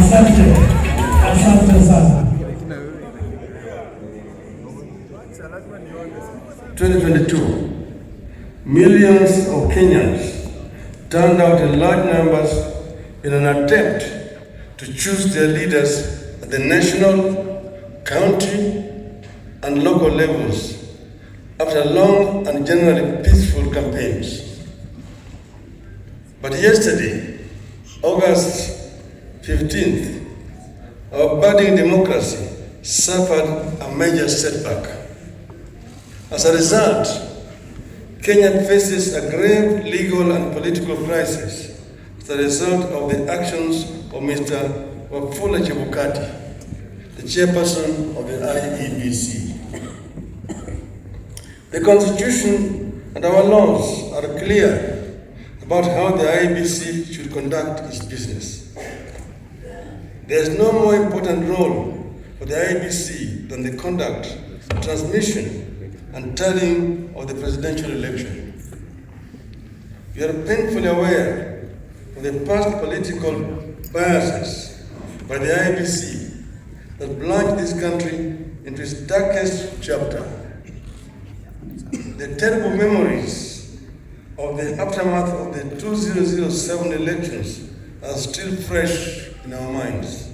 Asante sana. 2022, millions of Kenyans turned out in large numbers in an attempt to choose their leaders at the national, county, and local levels after long and generally peaceful campaigns. But yesterday, August 15th, our budding democracy suffered a major setback. As a result, Kenya faces a grave legal and political crisis as a result of the actions of Mr. Wafula Chebukati, the chairperson of the Iebc. The Constitution and our laws are clear about how the Iebc should conduct its business. There is no more important role for the Iebc than the conduct, transmission, and tallying of the presidential election. We are painfully aware of the past political biases by the Iebc that plunged this country into its darkest chapter. The terrible memories of the aftermath of the 2007 elections are still fresh in our minds.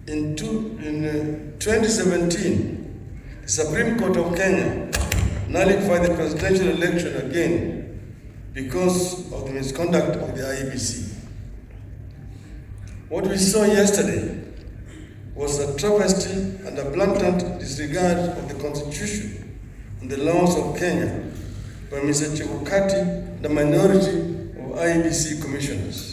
In 2017, the Supreme Court of Kenya nullified the presidential election again because of the misconduct of the Iebc. What we saw yesterday was a travesty and a blatant disregard of the Constitution and the laws of Kenya by Mr. Chebukati and the minority of Iebc commissioners.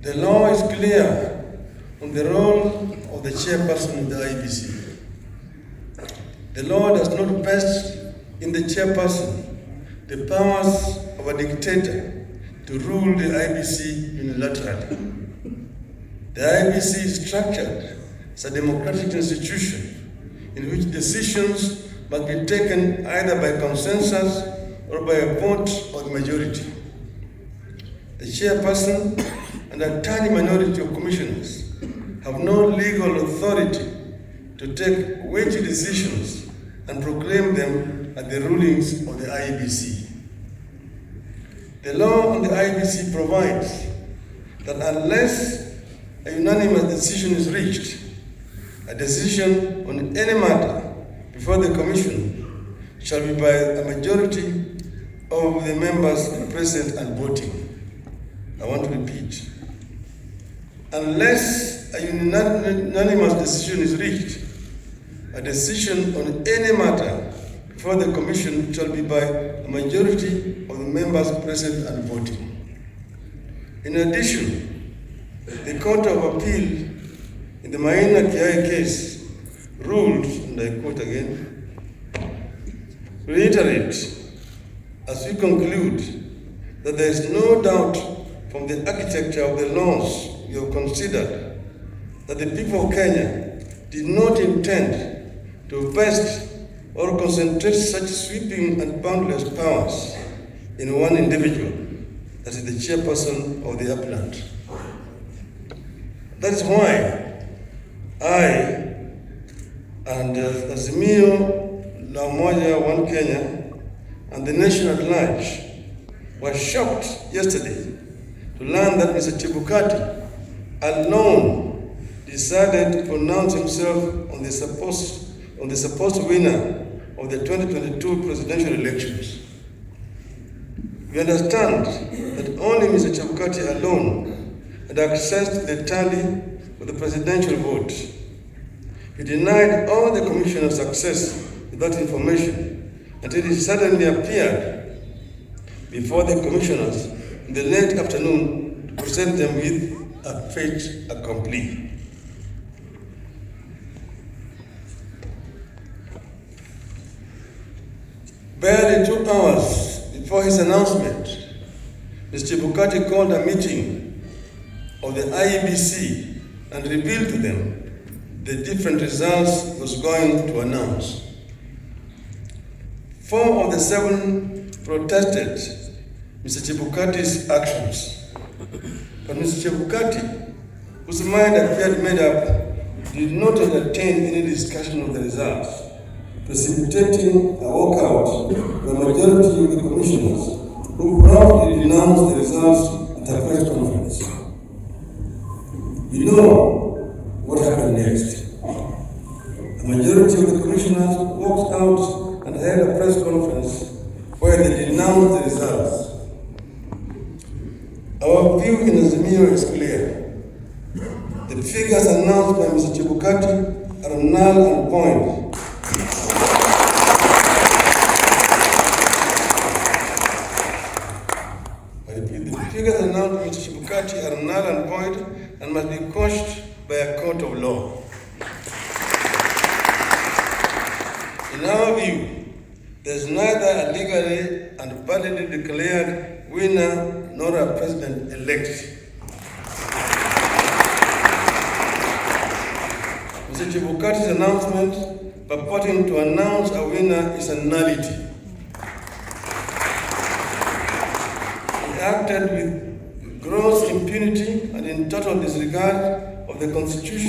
The law is clear on the role of the chairperson of the Iebc. The law does not vest in the chairperson the powers of a dictator to rule the Iebc unilaterally. The Iebc is structured as a democratic institution in which decisions must be taken either by consensus or by a vote of the majority. The chairperson and a tiny minority of commissioners have no legal authority to take weighty decisions and proclaim them as the rulings of the Iebc. The law on the Iebc provides that unless a unanimous decision is reached, a decision on any matter before the Commission shall be by a majority of the members present and voting. I want to repeat. Unless a unanimous decision is reached, a decision on any matter before the Commission shall be by a majority of the members present and voting. In addition, the Court of Appeal in the Maina Kiai case ruled, and I quote again, reiterate, as we conclude, that there is no doubt from the architecture of the laws we have considered that the people of Kenya did not intend to vest or concentrate such sweeping and boundless powers in one individual, that is the chairperson of the appellant. That is why I and Azimio, La Umoja, One Kenya, and the nation at large were shocked yesterday to learn that Mr. Chebukati alone decided to pronounce himself on the supposed winner of the 2022 presidential elections. We understand that only Mr. Chebukati alone had access to the tally of the presidential vote. He denied all the commissioners access to that information until it suddenly appeared before the commissioners in the late afternoon to present them with a fait accompli. Barely 2 hours before his announcement, Mr. Chebukati called a meeting of the Iebc and revealed to them the different results he was going to announce. 4 of the 7 protested Mr. Chebukati's actions. But Mr. Chebukati, whose mind appeared made up, did not entertain any discussion of the results, precipitating a walkout by the majority of the commissioners, who proudly denounced the results at a press conference. You know what happened next. The majority of the commissioners walked out and held a press conference where they denounced the results. Our view in Azimio is clear. The figures announced by Mr. Chebukati are null and void. The figures announced by Mr. Chebukati are null and void and must be quashed by a court of law. In our view, there is neither a legally and validly declared winner nor a president-elect. Mr. Chebukati's announcement purporting to announce a winner is a nullity. He acted with gross impunity and in total disregard of the Constitution.